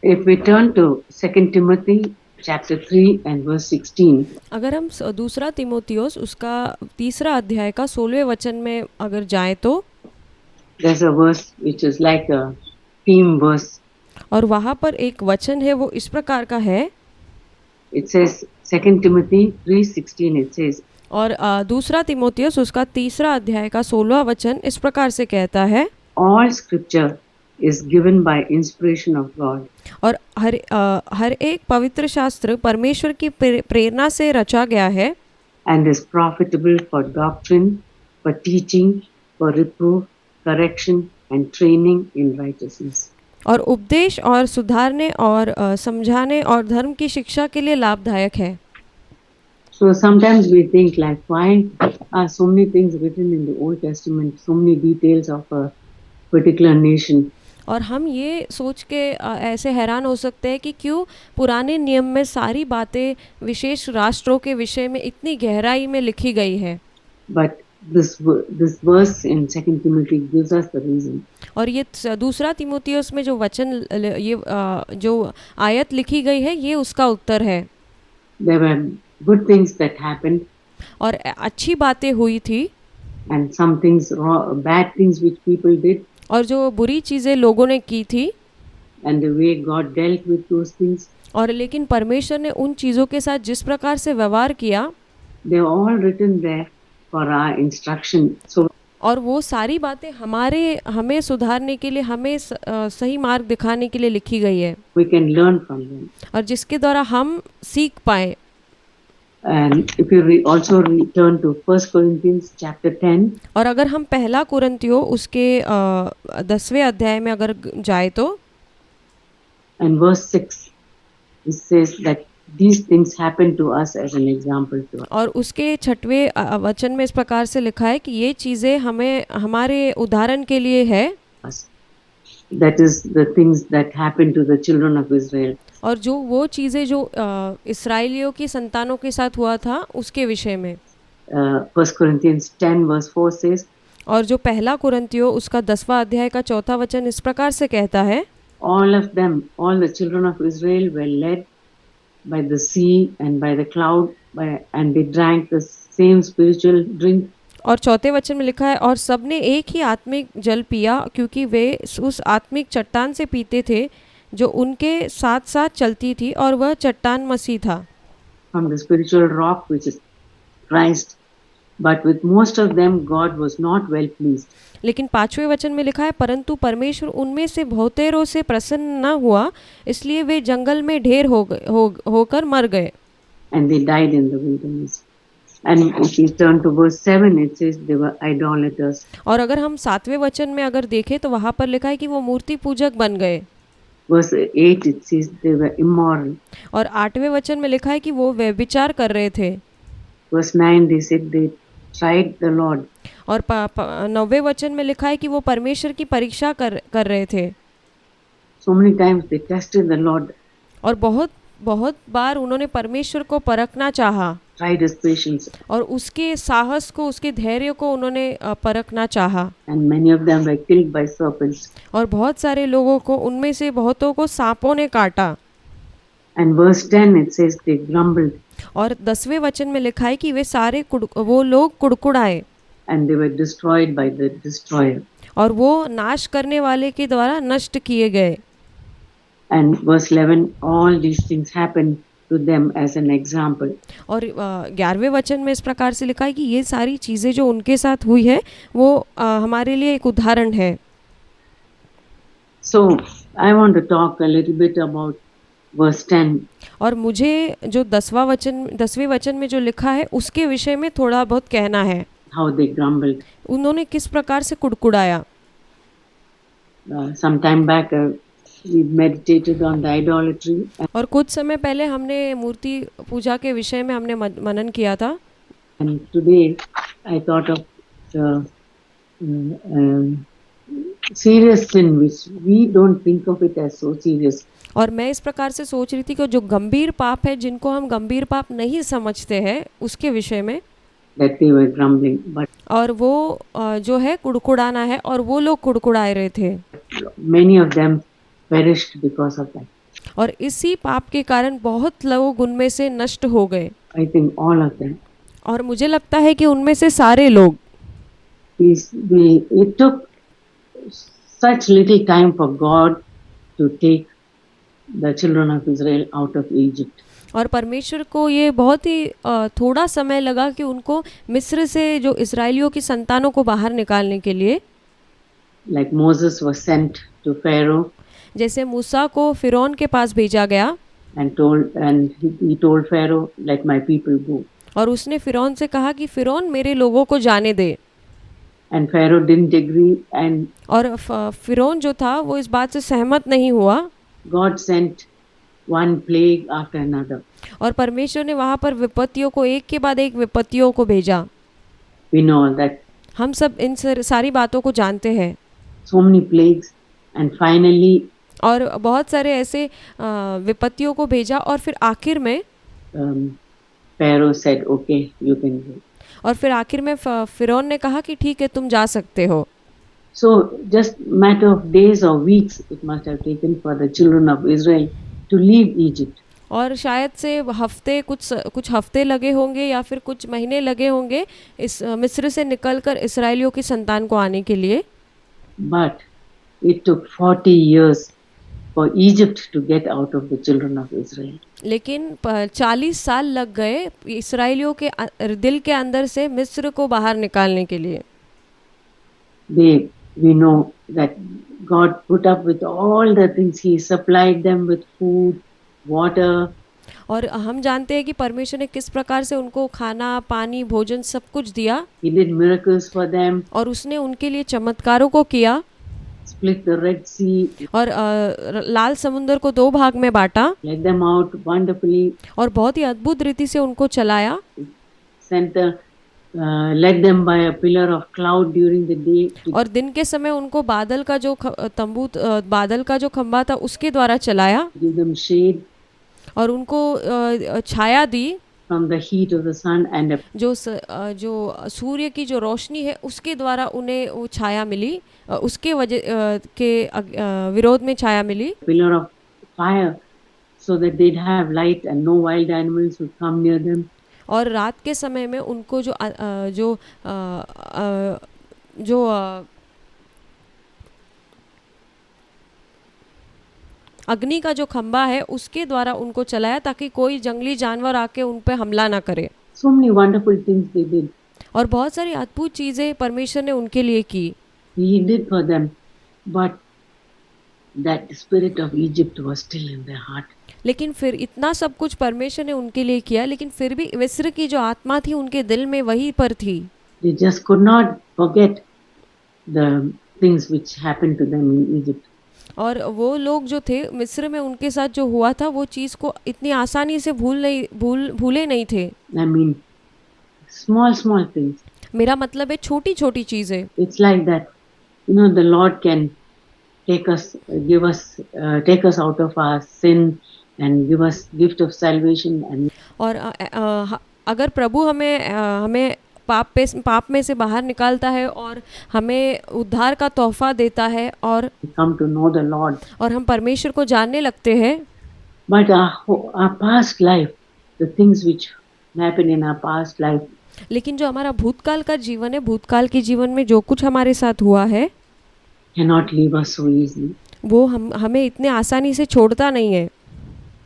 If we turn to 2 Timothy chapter 3 and verse 16, अगर हम दूसरा तिमोथियुस उसका तीसरा अध्याय का 16वें वचन में अगर जाएं तो there's a verse which is like a theme verse. और वहाँ पर एक वचन है वो इस प्रकार का है It says 2 Timothy 3:16, it says, और दूसरा तिमोथियुस उसका तीसरा अध्याय का 16वां वचन इस प्रकार से कहता है all scripture is given by inspiration of God और हर एक पवित्र शास्त्र परमेश्वर की प्रेरणा से रचा गया है and is profitable for doctrine, for teaching, for reproof, correction and training in righteousness. और उपदेश और सुधारने और समझाने और धर्म की शिक्षा के लिए लाभदायक है। So sometimes we think like, why are so many things written in the Old Testament, so many details of a particular nation? और हम ये सोच के ऐसे हैरान हो सकते हैं कि क्यों पुराने नियम में सारी बातें विशेष राष्ट्रों के विषय में इतनी गहराई में लिखी गई है। But this verse in 2 Timothy gives us the reason. और ये दूसरा तिमोथियुस में जो वचन ये जो आयत लिखी गई है ये उसका उत्तर है। There were good things that happened और अच्छी बातें हुई थी and some things wrong, bad things which people did, और जो बुरी चीज़ें लोगों ने की थी and the way God dealt with those things, और लेकिन परमेश्वर ने उन चीज़ों के साथ जिस प्रकार से व्यवहार किया they are all written there for our instruction. So और वो सारी बातें हमें सुधारने के लिए हमें सही मार्ग दिखाने के लिए लिखी गई है we can learn from them. और जिसके द्वारा हम सीख पाए। And if you also return to 1 Corinthians chapter 10, और अगर हम पहला कुरिन्थियों उसके 10वें अध्याय में अगर जाए तो and verse 6, it says that these things happen to us as an example to us. और उसके 6वें वचन में इस प्रकार से लिखा है कि ये चीज़ें हमें हमारे उदाहरण के लिए है। That is the things that happened to the children of Israel. और जो वो चीज़ें जो इस्राएलियों की संतानों के साथ हुआ था उसके विषय में 1 Corinthians 10 verse 4 says, और जो पहला कुरिन्थियों उसका 10वां अध्याय का 4था वचन इस प्रकार से कहता है all of them, all the children of Israel were led by the sea and by the cloud, and they drank the same spiritual drink. और चौथे वचन में लिखा है और सबने एक ही आत्मिक जल पिया क्योंकि वे उस आत्मिक चट्टान से पीते थे जो उनके साथ साथ चलती थी और वह चट्टान मसीह था। From the spiritual rock which is Christ, but with most of them God was not well pleased. लेकिन 5वें वचन में लिखा है परंतु परमेश्वर उनमें से बहुतेरों से प्रसन्न न हुआ इसलिए वे जंगल में ढेर होकर मर गए। And they died in the wilderness. And if you turn to verse 7, it says they were idolaters. और अगर हम 7वें वचन में अगर देखें तो वहाँ पर लिखा है कि वो मूर्ति पूजक बन गए। Verse 8, it says they were immoral. और 8वें वचन में लिखा है कि वो व्यभिचार कर रहे थे। Verse 9, they said they tried the Lord. और 9वें वचन में लिखा है कि वो परमेश्वर की परीक्षा कर रहे थे। So many times they tested the Lord. और बहुत बार उन्होंने परमेश्वर को परखना चाहा। Tried his patience. और उसके साहस को उसके धैर्य को उन्होंने परखना चाहा। And many of them were killed by serpents. और बहुत सारे लोगों को उनमें से बहुतों को सांपों ने काटा। And verse 10 it says they grumbled. और 10वें वचन में लिखा है कि वे सारे वो लोग कुड़कुड़ाए। And they were destroyed by the destroyer. और वो नाश करने वाले के द्वारा नष्ट किए गए। And verse 11, all these things happened to them as an example. और 11वें वचन में इस प्रकार से लिखा है कि ये सारी चीज़ें जो उनके साथ हुई है वो हमारे लिए एक उदाहरण है। So I want to talk a little bit about verse 10. और मुझे जो 10वें वचन में जो लिखा है उसके विषय में थोड़ा बहुत कहना है। How they grumbled. उन्होंने किस प्रकार से कुड़कुड़ाया। Some time back we meditated on the idolatry. और कुछ समय पहले हमने मूर्ति पूजा के विषय में हमने मनन किया था। And today I thought of the serious sin which we don't think of it as so serious. और मैं इस प्रकार से सोच रही थी कि जो गंभीर पाप है जिनको हम गंभीर पाप नहीं समझते हैं उसके विषय में that they were grumbling, but और वो जो है कुड़कुड़ाना है और वो लोग कुड़कुड़ाए रहे थे। many of them perished because of that. और इसी पाप के कारण बहुत लोग उनमें से नष्ट हो गए। I think all of them. और मुझे लगता है कि उनमें से सारे लोग, It took such little time for God to take the children of Israel out of Egypt. और परमेश्वर को ये बहुत ही थोड़ा समय लगा कि उनको मिस्र से जो इस्राएलियों की संतानों को बाहर निकालने के लिए। Like Moses was sent to Pharaoh जैसे मूसा को फिरौन के पास भेजा गया and he told Pharaoh, let my people go. और उसने फिरौन से कहा कि फिरौन मेरे लोगों को जाने दे। And Pharaoh didn't agree, and और फिरौन जो था वो इस बात से सहमत नहीं हुआ। God sent one plague after another. और परमेश्वर ने वहाँ पर विपत्तियों को एक के बाद एक विपत्तियों को भेजा। We know that हम सब इन सारी बातों को जानते हैं। so many plagues, and finally और बहुत सारे ऐसे विपत्तियों को भेजा और फिर आखिर में Pharaoh said, okay, you can go. और फिर आखिर में फिरौन ने कहा कि ठीक है, तुम जा सकते हो। So just matter of days or weeks it must have taken for the children of Israel to leave Egypt. और शायद से हफ्ते कुछ हफ्ते लगे होंगे या फिर कुछ महीने लगे होंगे इस मिस्र से निकलकर इस्राएलियों की संतान को आने के लिए। But it took 40 years for Egypt to get out of the children of Israel. लेकिन 40 साल लग गए इस्राएलियों के दिल के अंदर से मिस्र को बाहर निकालने के लिए। We know that God put up with all the things. He supplied them with food, water. और हम जानते हैं कि परमेश्वर ने किस प्रकार से उनको खाना, पानी, भोजन सब कुछ दिया। He did miracles for them. और उसने उनके लिए चमत्कारों को किया। Split the Red Sea. और लाल समुंदर को 2 भाग में बांटा। Led them out wonderfully. और बहुत ही अद्भुत रीति से उनको चलाया। Led them by a pillar of cloud during the day. और दिन के समय उनको बादल का जो बादल का जो खंभा था उसके द्वारा चलाया। Give them shade. और उनको छाया दी। From the heat of the sun and जो सूर्य की जो रोशनी है उसके द्वारा उन्हें वो छाया मिली, उसके वजह के विरोध में छाया मिली। Pillar of fire so that they'd have light and no wild animals would come near them. और रात के समय में उनको जो अग्नि का जो खंबा है उसके द्वारा उनको चलाया ताकि कोई जंगली जानवर आके उन पे हमला ना करे। So many wonderful things they did. और बहुत सारी अद्भुत चीजें परमेश्वर ने उनके लिए की। He did for them, but that spirit of Egypt was still in their heart. लेकिन फिर इतना सब कुछ परमेश्वर ने उनके लिए किया, लेकिन फिर भी मिस्र की जो आत्मा थी उनके दिल में वहीं पर थी। They just could not forget the things which happened to them in Egypt. और वो लोग जो थे मिस्र में उनके साथ जो हुआ था वो चीज़ को इतनी आसानी से भूले नहीं थे। I mean, small things. मेरा मतलब है छोटी छोटी चीज़ें। It's like that, you know, the Lord can take us out of our sin and give us gift of salvation and और अगर प्रभु हमें पाप में से बाहर निकालता है और हमें उद्धार का तोहफा देता है और come to know the Lord. और हम परमेश्वर को जानने लगते हैं। But our past life, the things which happen in our past life, लेकिन जो हमारा भूतकाल का जीवन है, भूतकाल के जीवन में जो कुछ हमारे साथ हुआ है cannot leave us so easily. वो हमें इतने आसानी से छोड़ता नहीं है।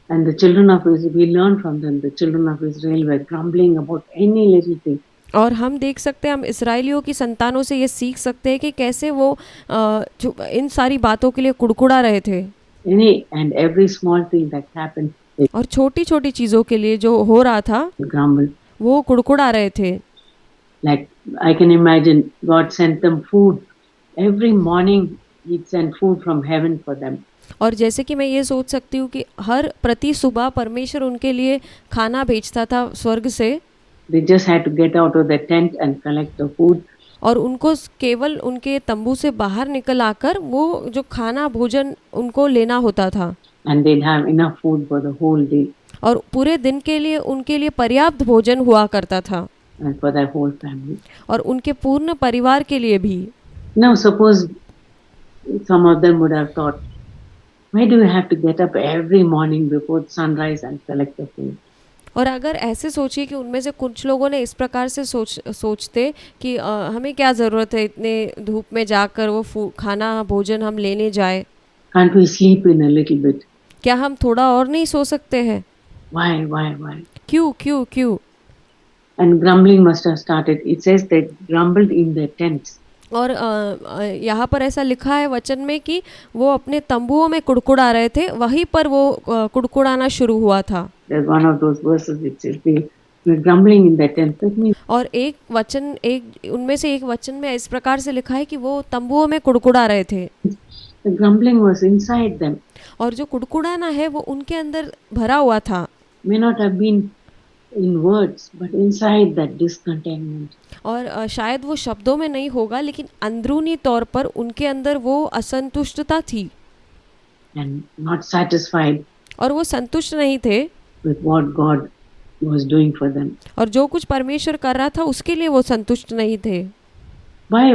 And the children of Israel, we learn from them, the children of Israel were grumbling about any little thing. और हम देख सकते हैं, हम इस्राएलियों की संतानों से ये सीख सकते हैं कि कैसे वो इन सारी बातों के लिए कुड़कुड़ा रहे थे। Any and every small thing that happened, they और छोटी छोटी चीज़ों के लिए जो हो रहा था grumbled. वो कुड़कुड़ा रहे थे। Like I can imagine God sent them food. Every morning He'd send food from heaven for them. और जैसे कि मैं ये सोच सकती हूँ कि हर प्रति सुबह परमेश्वर उनके लिए खाना भेजता था स्वर्ग से। They just had to get out of the tent and collect the food. और उनको केवल उनके तंबू से बाहर निकल आकर वो जो खाना भोजन उनको लेना होता था। And they'd have enough food for the whole day. और पूरे दिन के लिए उनके लिए पर्याप्त भोजन हुआ करता था। And for their whole family. और उनके पूर्ण परिवार के लिए भी। Now suppose some of them would have thought, Why do we have to get up every morning before sunrise and collect the food? और अगर ऐसे सोचिए कि उनमें से कुछ लोगों ने इस प्रकार से सोचते कि हमें क्या ज़रूरत है इतने धूप में जाकर वो खाना भोजन हम लेने जाए, Can't we sleep in a little bit? क्या हम थोड़ा और नहीं सो सकते हैं? Why? क्यों क्यों क्यों? And grumbling must have started. It says they grumbled in their tents. और यहाँ पर ऐसा लिखा है वचन में कि वो अपने तंबुओं में कुड़कुड़ा रहे थे, वहीं पर वो कुड़कुड़ाना शुरू हुआ था। There's one of those verses which says they were grumbling in their tents. That means और एक उनमें से एक वचन में इस प्रकार से लिखा है कि वो तंबुओं में कुड़कुड़ा रहे थे। the grumbling was inside them. और जो कुड़कुड़ाना है वो उनके अंदर भरा हुआ था। May not have been in words, but inside that discontentment. और शायद वो शब्दों में नहीं होगा, लेकिन अंदरूनी तौर पर उनके अंदर वो असंतुष्टता थी। And not satisfied और वो संतुष्ट नहीं थे with what God was doing for them. और जो कुछ परमेश्वर कर रहा था उसके लिए वो संतुष्ट नहीं थे। Why?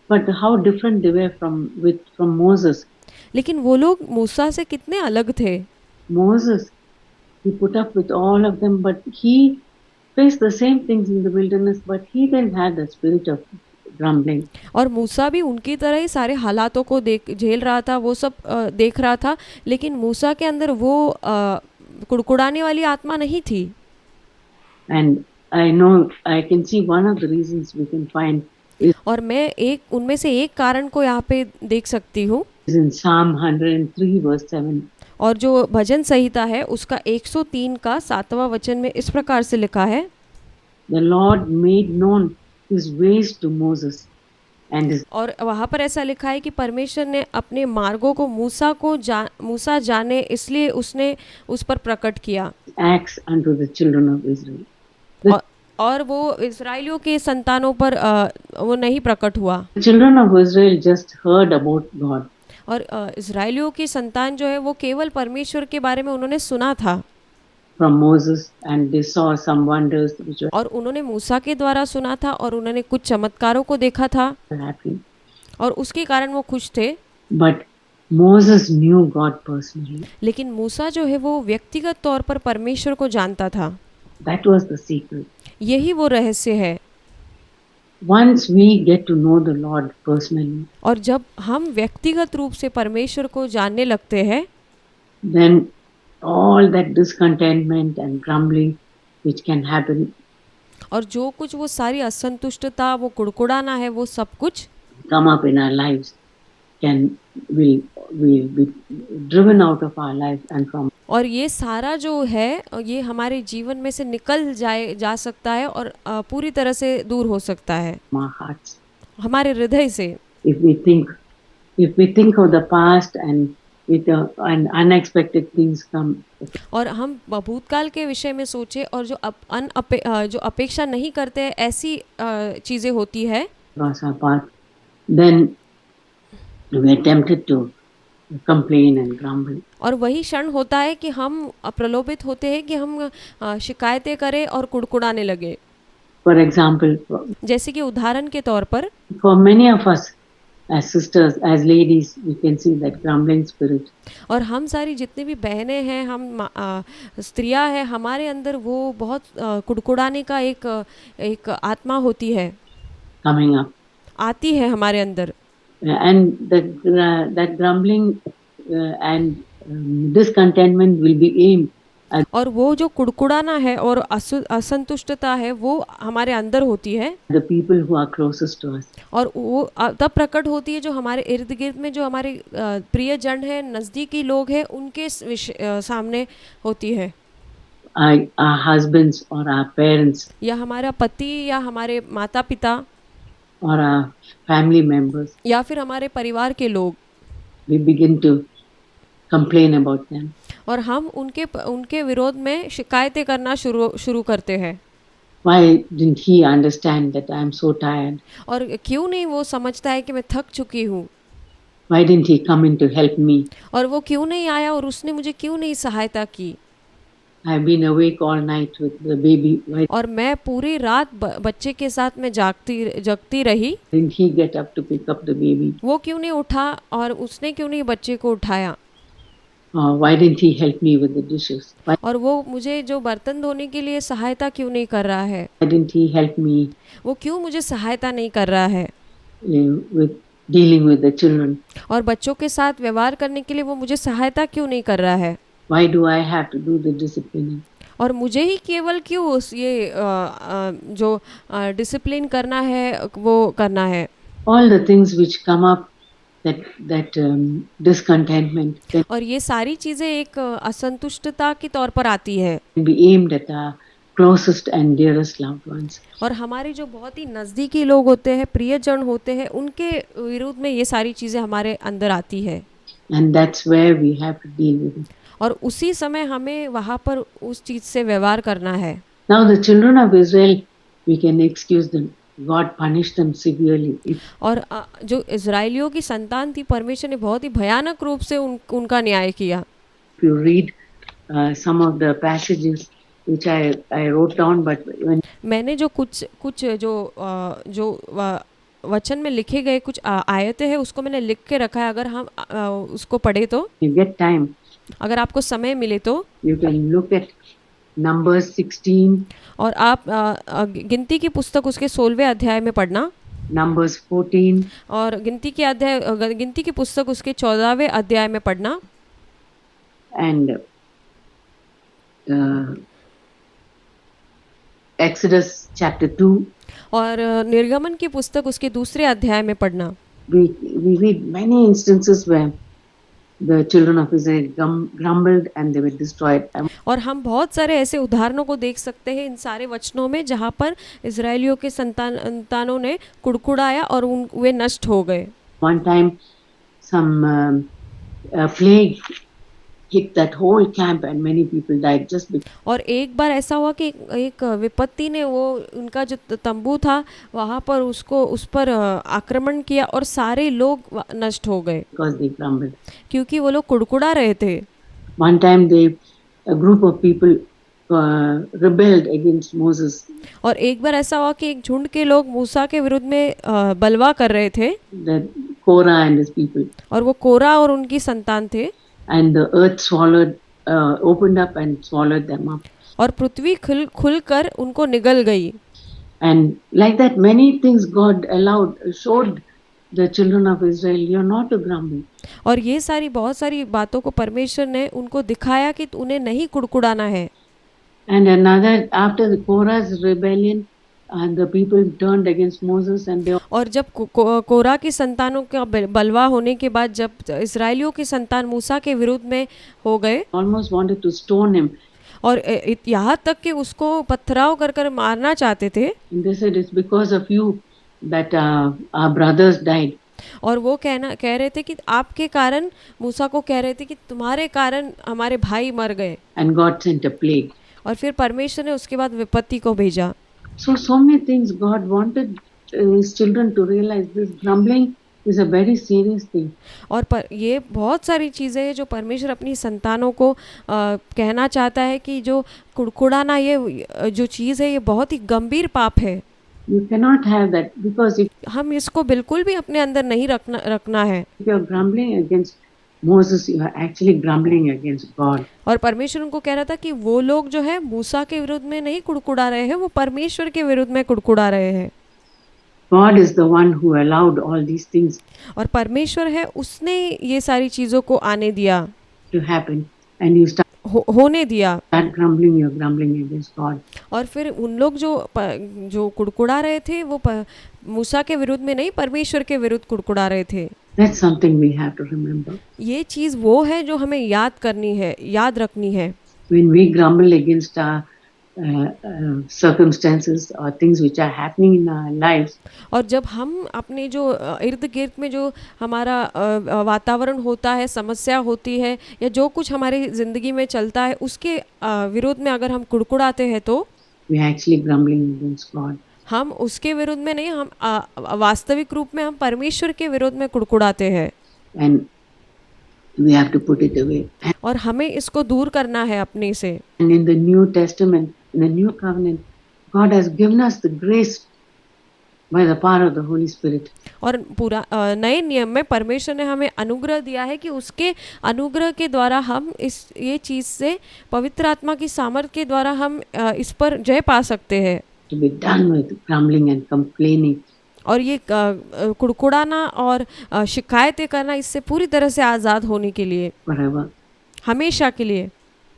But how different they were from Moses. लेकिन वो लोग मूसा से कितने अलग थे। Moses, he put up with all of them, but he faced the same things in the wilderness, but he didn't have the spirit of grumbling. और मूसा भी उनकी तरह ही सारे हालातों को झेल रहा था, वो सब देख रहा था, लेकिन मूसा के अंदर वो कुड़कुड़ाने वाली आत्मा नहीं थी। And I know I can see one of the reasons we can find is और मैं उनमें से एक कारण को यहाँ पे देख सकती हूँ in Psalm 103 verse 7. और जो भजन संहिता है उसका 103 का 7वां वचन में इस प्रकार से लिखा है, The Lord made known his ways to Moses and his और वहाँ पर ऐसा लिखा है कि परमेश्वर ने अपने मार्गों को मूसा जाने इसलिए उसने उस पर प्रकट किया। acts unto the children of Israel. और वो इस्राएलियों के संतानों पर वो नहीं प्रकट हुआ। The children of Israel just heard about God. और इस्राएलियों की संतान जो है वो केवल परमेश्वर के बारे में उन्होंने सुना था From Moses, and they saw some wonders which were और उन्होंने मूसा के द्वारा सुना था और उन्होंने कुछ चमत्कारों को देखा था happening. और उसके कारण वो खुश थे। But Moses knew God personally. लेकिन मूसा जो है वो व्यक्तिगत तौर पर परमेश्वर को जानता था। That was the secret. यही वो रहस्य है। Once we get to know the Lord personally, और जब हम व्यक्तिगत रूप से परमेश्वर को जानने लगते हैं, then all that discontentment and grumbling which can happen और जो कुछ वो सारी असंतुष्टता, वो कुड़कुड़ाना है, वो सब कुछ come up in our lives will be driven out of our lives and from और ये सारा जो है ये हमारे जीवन में से निकल जा सकता है और पूरी तरह से दूर हो सकता है our hearts. हमारे हृदय से। If we think of the past and and unexpected things come, और हम भूतकाल के विषय में सोचे और जो जो अपेक्षा नहीं करते हैं ऐसी चीज़ें होती है, across our path, then we are tempted to complain and grumble. और वही क्षण होता है कि हम प्रलोभित होते हैं कि हम शिकायतें करें और कुड़कुड़ाने लगे। For example, जैसे कि उदाहरण के तौर पर for many of us as sisters, as ladies, we can see that grumbling spirit. और हम सारी जितनी भी बहनें हैं, हम स्त्रियां हैं, हमारे अंदर वो बहुत कुड़कुड़ाने का एक आत्मा होती है, Coming up, आती है हमारे अंदर। and that grumbling and discontentment will be aimed at और वो जो कुड़कुड़ाना है और असंतुष्टता है वो हमारे अंदर होती है the people who are closest to us. और वो तब प्रकट होती है जो हमारे इर्द गिर्द में जो हमारे प्रियजन है, नज़दीकी लोग हैं, उनके सामने होती है। Our husbands or our parents या हमारा पति या हमारे माता पिता or our family members, या फिर हमारे परिवार के लोग, we begin to complain about them. और हम उनके विरोध में शिकायतें करना शुरू करते हैं। Why didn't he understand that I am so tired? और क्यों नहीं वो समझता है कि मैं थक चुकी हूँ? Why didn't he come in to help me? और वो क्यों नहीं आया और उसने मुझे क्यों नहीं सहायता की? I've been awake all night with the baby. Why और मैं पूरी रात बच्चे के साथ में जगती रही, didn't he get up to pick up the baby? वो क्यों नहीं उठा और उसने क्यों नहीं बच्चे को उठाया? Why didn't he help me with the dishes? Why और वो मुझे जो बर्तन धोने के लिए सहायता क्यों नहीं कर रहा है? didn't he help me वो क्यों मुझे सहायता नहीं कर रहा है? with dealing with the children? और बच्चों के साथ व्यवहार करने के लिए वो मुझे सहायता क्यों नहीं कर रहा है? Why do I have to do the disciplining? और मुझे ही केवल क्यों जो डिसिप्लिन करना है वो करना है? All the things which come up, that discontentment can और ये सारी चीज़ें एक असंतुष्टता के तौर पर आती है। be aimed at our closest and dearest loved ones. और हमारे जो बहुत ही नज़दीकी लोग होते हैं, प्रियजन होते हैं, उनके विरुद्ध में ये सारी चीज़ें हमारे अंदर आती है। And that's where we have to deal with it. और उसी समय हमें वहाँ पर उस चीज़ से व्यवहार करना है। Now the children of Israel, we can excuse them. God punished them severely. और जो इज़राइलियों की संतान थी, परमेश्वर ने बहुत ही भयानक रूप से उनका न्याय किया। If you read some of the passages which I wrote down, but when मैंने जो कुछ जो वचन में लिखे गए कुछ आयतें हैं उसको मैंने लिख के रखा है। अगर हम उसको पढ़े तो, you get time, अगर आपको समय मिले तो you can look at Numbers 16, और आप गिनती की पुस्तक उसके 16वें अध्याय में पढ़ना, Numbers 14, और गिनती की पुस्तक उसके 14वें अध्याय में पढ़ना, and Exodus chapter 2. और निर्गमन की पुस्तक उसके दूसरे अध्याय में पढ़ना। We read many instances where the children of Israel grumbled and they were destroyed. और हम बहुत सारे ऐसे उदाहरणों को देख सकते हैं इन सारे वचनों में जहाँ पर इजरायलियों के संतानों ने कुड़कुड़ाया और वे नष्ट हो गए। One time some plague hit that whole camp and many people died just because. और एक बार ऐसा हुआ कि एक विपत्ति ने वो उनका जो तंबू था वहाँ पर उस पर आक्रमण किया और सारे लोग नष्ट हो गए Because they grumbled. क्योंकि वो लोग कुड़कुड़ा रहे थे। One time a group of people rebelled against Moses. और एक बार ऐसा हुआ कि एक झुंड के लोग मूसा के विरुद्ध में बलवा कर रहे थे। The Korah and his people. और वो कोरा और उनकी संतान थे। And the earth opened up and swallowed them up. और पृथ्वी खुलकर उनको निगल गई। And like that, many things God showed the children of Israel, you're not to grumble. और ये बहुत सारी बातों को परमेश्वर ने उनको दिखाया कि उन्हें नहीं कुड़कुड़ाना है। And after the Korah's rebellion, the people turned against Moses and they. और जब कोरा की संतानों का बलवा होने के बाद जब इस्राएलियों की संतान मूसा के विरुद्ध में हो गए, almost wanted to stone him. और यहाँ तक कि उसको पथराव कर मारना चाहते थे। And they said it's because of you that our brothers died. और वो कह रहे थे कि आपके कारण, मूसा को कह रहे थे कि तुम्हारे कारण हमारे भाई मर गए। And God sent a plague. और फिर परमेश्वर ने उसके बाद विपत्ति को भेजा। So many things God wanted his children to realize. This grumbling is a very serious thing. और ये बहुत सारी चीज़ें हैं जो परमेश्वर अपनी संतानों को कहना चाहता है कि जो कुड़कुड़ाना ये जो चीज़ है ये बहुत ही गंभीर पाप है। You cannot have that because if हम इसको बिल्कुल भी अपने अंदर नहीं रखना है। If you are grumbling against Moses, you are actually grumbling against God. और परमेश्वर उनको कह रहा था कि वो लोग जो है मूसा के विरुद्ध में नहीं कुड़कुड़ा रहे हैं, वो परमेश्वर के विरुद्ध में कुड़कुड़ा रहे हैं। God is the one who allowed all these things और परमेश्वर है, उसने ये सारी चीज़ों को आने दिया, to happen, and you start होने दिया। grumbling, you're grumbling against God. और फिर उन लोग जो कुड़कुड़ा रहे थे वो मूसा के विरुद्ध में नहीं, परमेश्वर के विरुद्ध कुड़कुड़ा रहे थे। That's something we have to remember. ये चीज़ वो है जो हमें याद रखनी है। When we grumble against our circumstances or things which are happening in our lives, और जब हम अपने जो इर्द गिर्द में जो हमारा वातावरण होता है, समस्या होती है, या जो कुछ हमारी ज़िंदगी में चलता है उसके विरोध में अगर हम कुड़कुड़ाते हैं तो we are actually grumbling against God. हम उसके विरोध में नहीं, हम वास्तविक रूप में हम परमेश्वर के विरोध में कुड़कुड़ाते हैं। And we have to put it away. और हमें इसको दूर करना है अपने से। And in the New Testament, in the New Covenant, God has given us the grace by the power of the Holy Spirit. और नए नियम में परमेश्वर ने हमें अनुग्रह दिया है कि उसके अनुग्रह के द्वारा हम ये चीज़ से पवित्र आत्मा की सामर्थ के द्वारा हम इस पर जय पा सकते हैं। To be done with grumbling and complaining. और ये कुड़कुड़ाना और शिकायतें करना इससे पूरी तरह से आज़ाद होने के लिए, Forever. हमेशा के लिए।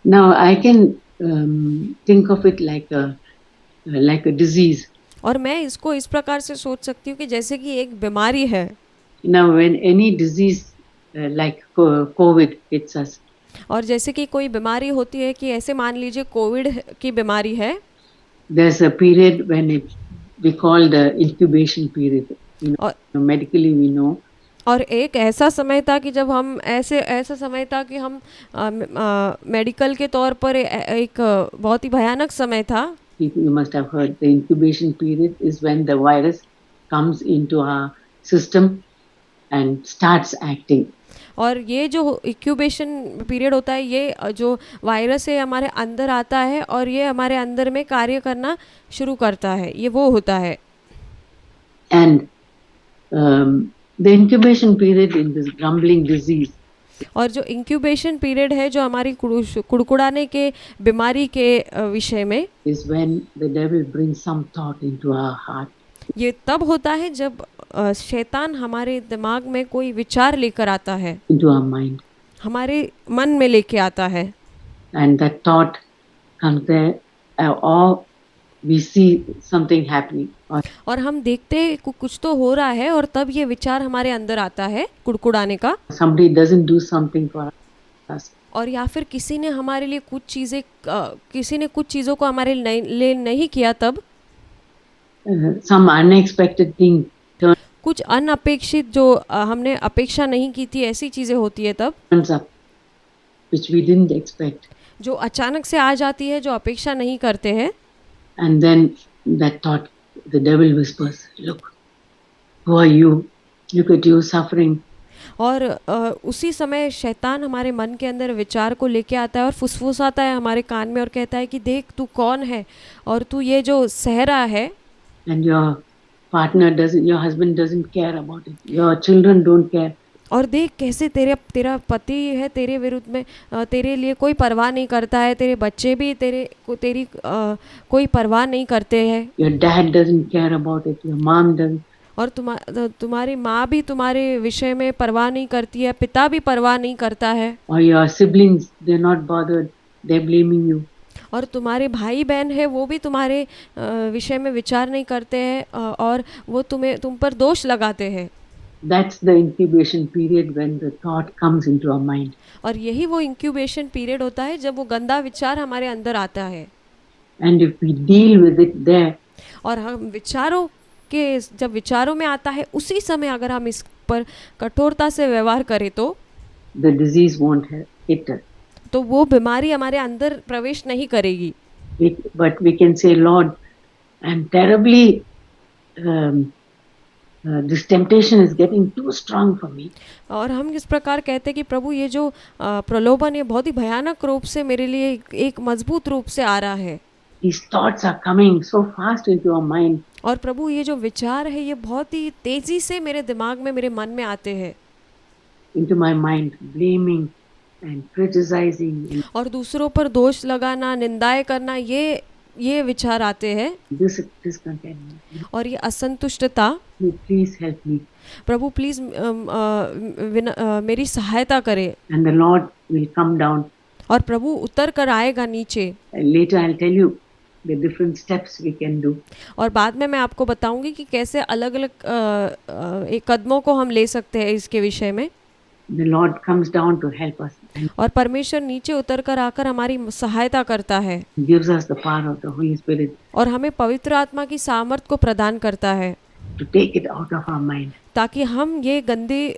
Now I can think of it like a disease. और मैं इसको इस प्रकार से सोच सकती हूँ कि जैसे कि एक बीमारी है। Now when any disease like COVID hits us, और जैसे कि कोई बीमारी होती है कि ऐसे मान लीजिए कोविड की बीमारी है, there's a period when we call the incubation period. और Medically we know. और एक ऐसा समय था कि जब हम ऐसा समय था कि हम मेडिकल के तौर पर एक बहुत ही भयानक समय था। You must have heard the incubation period is when the virus comes into our system and starts acting. और ये जो इंक्यूबेशन पीरियड होता है, ये जो वायरस है हमारे अंदर आता है और ये हमारे अंदर में कार्य करना शुरू करता है, ये वो होता है। And the incubation period in this grumbling disease, और जो इंक्यूबेशन पीरियड है जो हमारी कुड़कुड़ाने के बीमारी के विषय में, is when the devil brings some thought into our heart. ये तब होता है जब शैतान हमारे दिमाग में कोई विचार लेकर आता है, Into our mind. हमारे मन में लेके आता है। And that thought comes there, or we see something happening. और हम देखते हैं कुछ तो हो रहा है और तब ये विचार हमारे अंदर आता है कुड़कुड़ाने का। Somebody doesn't do something for us. और या फिर किसी ने हमारे लिए किसी ने कुछ चीज़ों को हमारे लिए नहीं किया, तब Some unexpected thing कुछ अनअपेक्षित जो हमने अपेक्षा नहीं की थी, ऐसी चीज़ें होती है तब, turns up, which we didn't expect. जो अचानक से आ जाती है, जो अपेक्षा नहीं करते हैं। And then that thought, the devil whispers, look, who are you? Look at you suffering. और उसी समय शैतान हमारे मन के अंदर विचार को लेके आता है और फुसफुसाता है हमारे कान में और कहता है कि देख तू कौन है और तू ये जो सह रहा है। And your husband doesn't care about it. Your children don't care. और देख कैसे तेरा पति है तेरे विरुद्ध में, तेरे लिए कोई परवाह नहीं करता है, तेरे बच्चे भी तेरी कोई परवाह नहीं करते हैं। Your dad doesn't care about it. Your mom doesn't. और तुम्हारी माँ भी तुम्हारे विषय में परवाह नहीं करती है, पिता भी परवाह नहीं करता है। Or your siblings, they're not bothered. They're blaming you. और तुम्हारे भाई बहन है वो भी तुम्हारे विषय में विचार नहीं करते हैं और वो तुम पर दोष लगाते हैं। That's the incubation period when the thought comes into our mind. और यही वो इंक्यूबेशन पीरियड होता है जब वो गंदा विचार हमारे अंदर आता है। And if we deal with it there, और हम जब विचारों में आता है उसी समय अगर हम इस पर कठोरता से व्यवहार करें तो the disease won't hit us. तो वो बीमारी हमारे अंदर प्रवेश नहीं करेगी। But we can say, Lord, I'm terribly this temptation is getting too strong for me. और हम इस प्रकार कहते हैं कि प्रभु ये जो प्रलोभन है बहुत ही भयानक रूप से मेरे लिए एक मजबूत रूप से आ रहा है। These thoughts are coming so fast into our mind. और प्रभु ये जो विचार है ये बहुत ही तेजी से मेरे दिमाग में, मेरे मन में आते हैं। Into my mind, blaming and criticizing. और दूसरों पर दोष लगाना, निंदाएं करना, ये विचार आते हैं। Discontentment. और ये असंतुष्टता। Please help me. Prabhu please मेरी सहायता करे। And the Lord will come down. और प्रभु उतर कर आएगा नीचे। Later I'll tell you the different steps we can do. और बाद में मैं आपको बताऊंगी कि कैसे अलग-अलग एक कदमों को हम ले सकते हैं इसके विषय में। The Lord comes down to help us. और परमेश्वर नीचे उतर कर आकर हमारी सहायता करता है। Gives us the power of the Holy Spirit. और हमें पवित्र आत्मा की सामर्थ को प्रदान करता है। To take it out of our mind. ताकि हम ये गंदी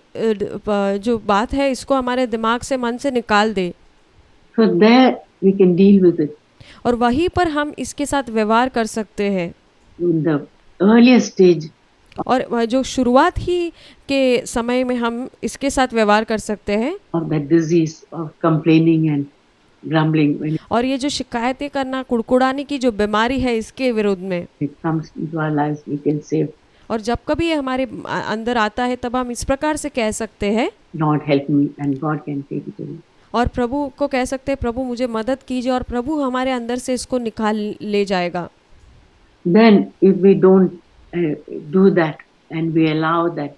जो बात है इसको हमारे दिमाग से, मन से निकाल दे। So there we can deal with it. और वहीं पर हम इसके साथ व्यवहार कर सकते हैं। In the earlier stage. और जो शुरुआत ही के समय में हम इसके साथ व्यवहार कर सकते हैं। Of that disease of complaining and grumbling. और ये जो शिकायतें करना, कुड़कुड़ाने की जो बीमारी है इसके विरुद्ध में it comes into our lives, we can say, और जब कभी ये हमारे अंदर आता है तब हम इस प्रकार से कह सकते हैं Lord help me, and God can take it away. और प्रभु को कह सकते हैं प्रभु मुझे मदद कीजिए और प्रभु हमारे अंदर से इसको निकाल ले जाएगा। Then if we don't do that and we allow that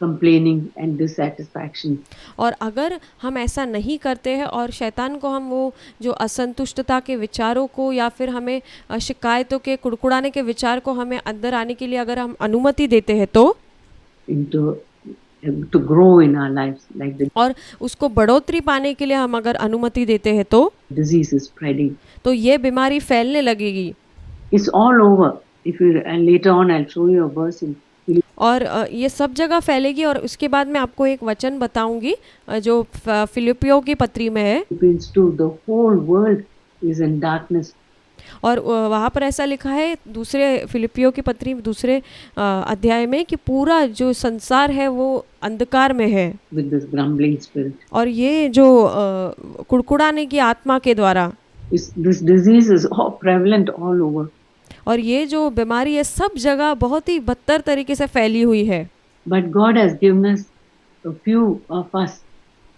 complaining and dissatisfaction, और अगर हम ऐसा नहीं करते हैं और शैतान को हम वो जो असंतुष्टता के विचारों को या फिर हमें शिकायतों के कुड़कुड़ाने के विचार को हमें अंदर आने के लिए अगर हम अनुमति देते हैं तो into to grow in our lives, like the और उसको बढ़ोतरी पाने के लिए हम अगर अनुमति देते हैं तो disease is spreading. ये बीमारी फैलने लगेगी। It's all over. If you and later on I'll show you a verse in और ये सब जगह फैलेगी और उसके बाद मैं आपको एक वचन बताऊंगी जो फिलिपियों की पत्री में है Philippians 2. The whole world is in darkness. और वहाँ पर ऐसा लिखा है दूसरे फिलिपियों की पत्री दूसरे अध्याय में कि पूरा जो संसार है वो अंधकार में है With this grumbling spirit. और ये जो कुड़कुड़ाने की आत्मा के द्वारा This disease is all prevalent all over. और ये जो बीमारी है सब जगह बहुत ही बदतर तरीके से फैली हुई है। But God has given us a few of us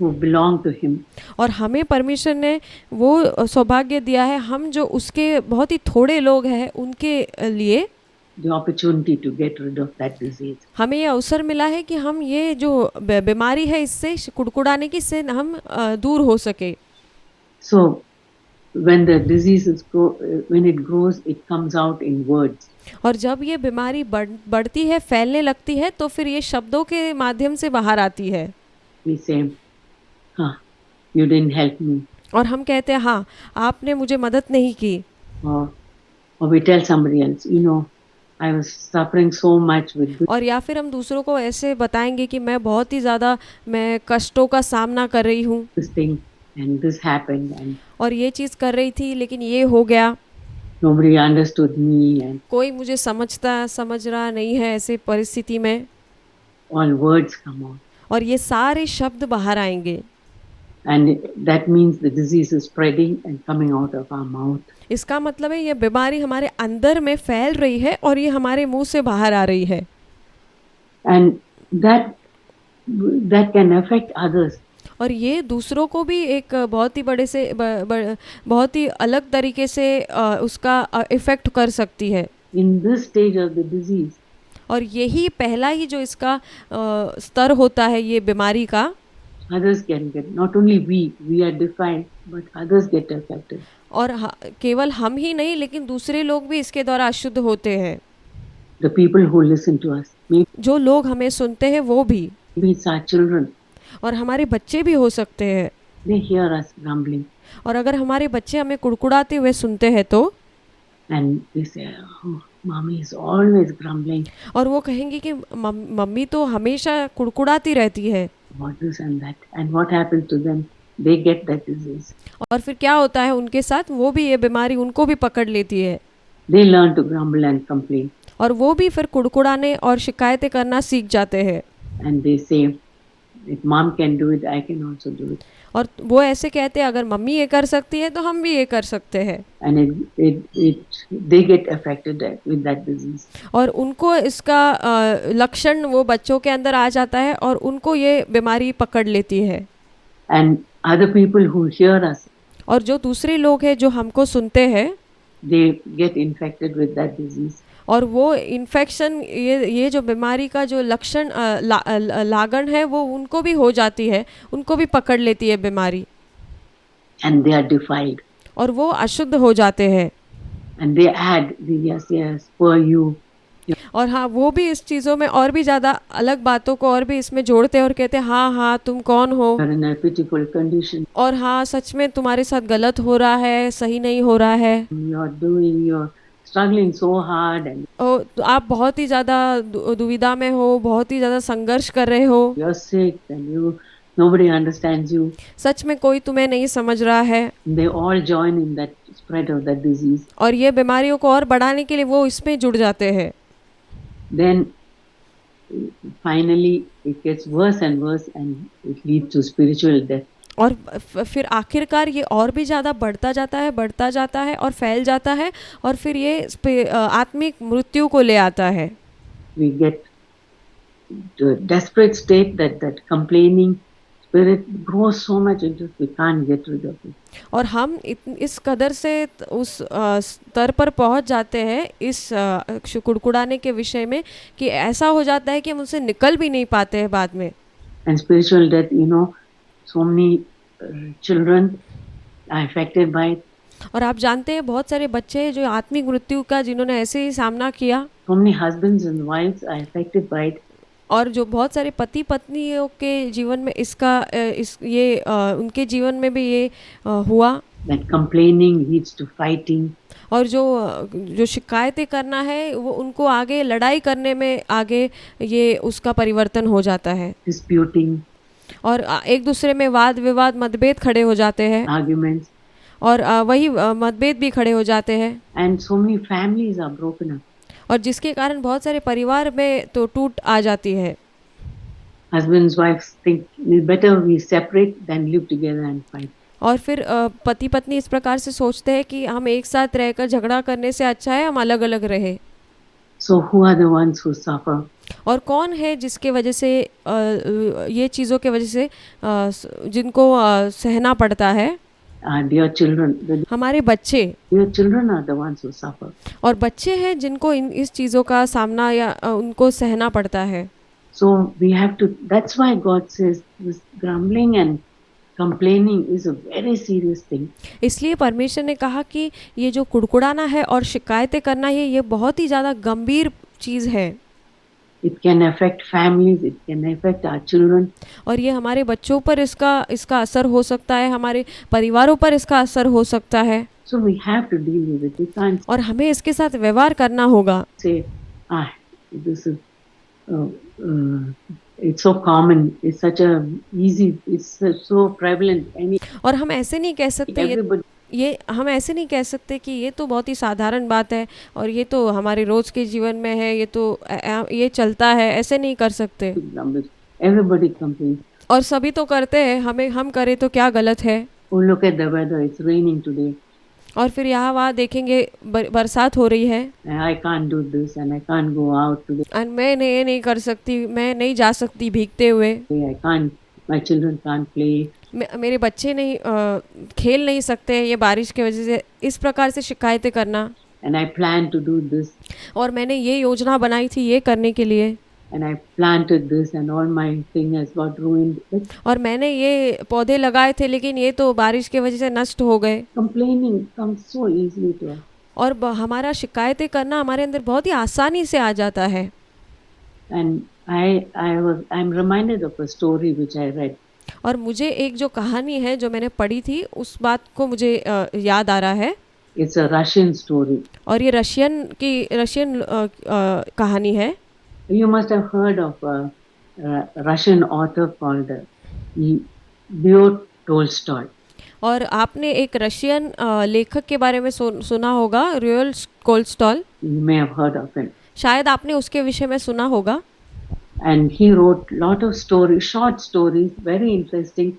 who belong to Him. और हमें परमेश्वर ने वो सौभाग्य दिया है हम जो उसके बहुत ही थोड़े लोग हैं उनके लिए The opportunity to get rid of that disease. हमें ये अवसर मिला है कि हम ये जो बीमारी है इससे कुड़कुड़ाने की से हम दूर हो सके। So when the diseases when it grows, it comes out in words. और जब ये बीमारी बढ़ती है फैलने लगती है तो फिर ये शब्दों के माध्यम से बाहर आती है। We say, you didn't help me. और हम कहते हैं हाँ आपने मुझे मदद नहीं की। Or we tell somebody else, I was suffering so much with this. और या फिर हम दूसरों को ऐसे बताएंगे कि मैं बहुत ही ज़्यादा मैं कष्टों का सामना कर रही हूँ This thing and this happened and और ये चीज़ कर रही थी लेकिन ये हो गया। nobody understood me and कोई मुझे समझ रहा नहीं है ऐसे परिस्थिति में। all words come out. और ये सारे शब्द बाहर आएंगे। And that means the disease is spreading and coming out of our mouth. इसका मतलब है ये बीमारी हमारे अंदर में फैल रही है और ये हमारे मुंह से बाहर आ रही है। And that can affect others. और ये दूसरों को भी एक बहुत ही बड़े से बहुत ही अलग तरीके से उसका इफेक्ट कर सकती है। In this stage of the disease, और यही पहला ही जो इसका स्तर होता है ये बीमारी का others can get, not only we are defiled, but others get affected. और केवल हम ही नहीं लेकिन दूसरे लोग भी इसके द्वारा अशुद्ध होते हैं। The people who listen to us, जो लोग हमें सुनते हैं वो भी, maybe it's our children, और हमारे बच्चे भी हो सकते हैं। they hear us grumbling और अगर हमारे बच्चे हमें कुड़कुड़ाते हुए सुनते हैं तो and they say, mommy is always grumbling और वो कहेंगे कि मम्मी तो हमेशा कुड़कुड़ाती रहती है। about this and that, and what happens to them? They get that disease. और फिर क्या होता है उनके साथ, वो भी ये बीमारी उनको भी पकड़ लेती है। They learn to grumble and complain. और वो भी फिर कुड़कुड़ाने और शिकायतें करना सीख जाते हैं। And they say, if mom can do it, I can also do it. और वो ऐसे कहते हैं अगर मम्मी ये कर सकती है तो हम भी ये कर सकते हैं। And they get affected with that disease. और उनको इसका लक्षण वो बच्चों के अंदर आ जाता है और उनको ये बीमारी पकड़ लेती है। And other people who hear us, और जो दूसरे लोग हैं जो हमको सुनते हैं, they get infected with that disease. और वो इन्फेक्शन ये जो बीमारी का जो लक्षण लागण है वो उनको भी हो जाती है, उनको भी पकड़ लेती है बीमारी। And they are defiled. और वो अशुद्ध हो जाते हैं। And they add, yes, poor you. और हाँ वो भी इस चीज़ों में और भी ज़्यादा अलग बातों को और भी इसमें जोड़ते हैं और कहते हैं हाँ तुम कौन हो, You are in a pitiful condition. और हाँ सच में तुम्हारे साथ गलत हो रहा है, सही नहीं हो रहा है। You're struggling so hard and तो आप बहुत ही ज़्यादा दुविधा में हो, बहुत ही ज़्यादा संघर्ष कर रहे हो। you're sick and nobody understands you. सच में कोई तुम्हें नहीं समझ रहा है। They all join in that spread of that disease. और ये बीमारियों को और बढ़ाने के लिए वो इसमें जुड़ जाते हैं। Then finally it gets worse and worse and it leads to spiritual death. और फिर आखिरकार ये और भी ज़्यादा बढ़ता जाता है और फैल जाता है और फिर ये आत्मिक मृत्यु को ले आता है। we get to a desperate state that that complaining spirit grows so much into us, we can't get rid of it. और हम इस कदर से उस स्तर पर पहुंच जाते हैं इस कुड़कुड़ाने के विषय में कि ऐसा हो जाता है कि हम उनसे निकल भी नहीं पाते हैं बाद में। And spiritual death, so many children are affected by it. और आप जानते हैं बहुत सारे बच्चे हैं जो आत्मिक मृत्यु का जिन्होंने ऐसे ही सामना किया, So many husbands and wives are affected by it. और जो बहुत सारे पति पत्नियों के जीवन में इसका उनके जीवन में भी ये हुआ। That complaining leads to fighting. और जो शिकायतें करना है वो उनको आगे लड़ाई करने में आगे ये उसका परिवर्तन हो जाता है, Disputing, और एक दूसरे में वाद विवाद मतभेद खड़े हो जाते हैं, arguments, और वही मतभेद भी खड़े हो जाते हैं, and so many families are broken up. और जिसके कारण बहुत सारे परिवार में तो टूट आ जाती है। Husbands, wives think it's better we separate than live together and fight. और फिर पति पत्नी इस प्रकार से सोचते हैं कि हम एक साथ रहकर झगड़ा करने से अच्छा है हम अलग अलग रहे। So who are the ones who suffer? और कौन है जिसके वजह से ये चीज़ों के वजह से जिनको सहना पड़ता है? Dear children. हमारे बच्चे। Dear children are the ones who suffer. और बच्चे हैं जिनको इस चीज़ों का सामना या उनको सहना पड़ता है। So we have to. That's why God says this grumbling and complaining is a very serious thing. इसलिए परमेश्वर ने कहा कि ये जो कुड़कुड़ाना है और शिकायतें करना है ये बहुत ही ज़्यादा गंभीर चीज़ है। It can affect families, it can affect our children. और ये हमारे बच्चों पर इसका असर हो सकता है, हमारे परिवारों पर इसका असर हो सकता है। So we have to deal with it. We can't और हमें इसके साथ व्यवहार करना होगा। say, this is, it's so common, it's such a easy, it's so prevalent. और हम ऐसे नहीं कह सकते Everybody, हम ऐसे नहीं कह सकते कि ये तो बहुत ही साधारण बात है और ये तो हमारे रोज के जीवन में है, ये तो ये चलता है, ऐसे नहीं कर सकते। everybody complains. और सभी तो करते हैं, हम करें तो क्या गलत है? Oh, look at the weather, it's raining today. और फिर यहाँ वहाँ देखेंगे बरसात हो रही है, I can't do this and I can't go out today. और मैं ये नहीं कर सकती, मैं नहीं जा सकती भीगते हुए, I can't, my children can't play. मेरे बच्चे नहीं खेल नहीं सकते ये बारिश की वजह से, इस प्रकार से शिकायतें करना। And I plan to do this. और मैंने ये योजना बनाई थी ये करने के लिए, And I planted this and all my thing has got ruined. और मैंने ये पौधे लगाए थे लेकिन ये तो बारिश की वजह से नष्ट हो गए। Complaining comes so easily to us. और हमारा शिकायतें करना हमारे अंदर बहुत ही आसानी से आ जाता है। And I'm reminded of a story which I read. और मुझे एक जो कहानी है जो मैंने पढ़ी थी उस बात को मुझे याद आ रहा है। It's a Russian story. और ये रशियन कहानी है। You must have heard of a Russian author called Leo Tolstoy. और आपने एक रशियन लेखक के बारे में सुना होगा, लियो Tolstoy. You may have heard of him. शायद आपने उसके विषय में सुना होगा। And he wrote lot of stories, short stories, very interesting.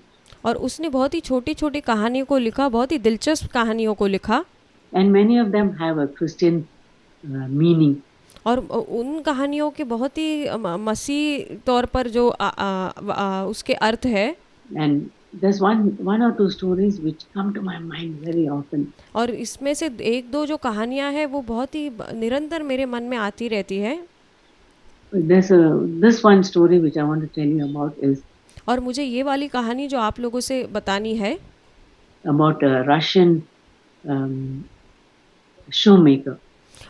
और उसने बहुत ही छोटी छोटी कहानियों को लिखा, बहुत ही दिलचस्प कहानियों को लिखा। And many of them have a Christian meaning. और उन कहानियों के बहुत ही मसीह तौर पर जो उसके अर्थ है। And there's one or two stories which come to my mind very often. और इसमें से एक दो जो कहानियां हैं वो बहुत ही निरंतर मेरे मन में आती रहती है। This one story which I want to tell you about is और मुझे ये वाली कहानी जो आप लोगों से बतानी है about a Russian shoemaker.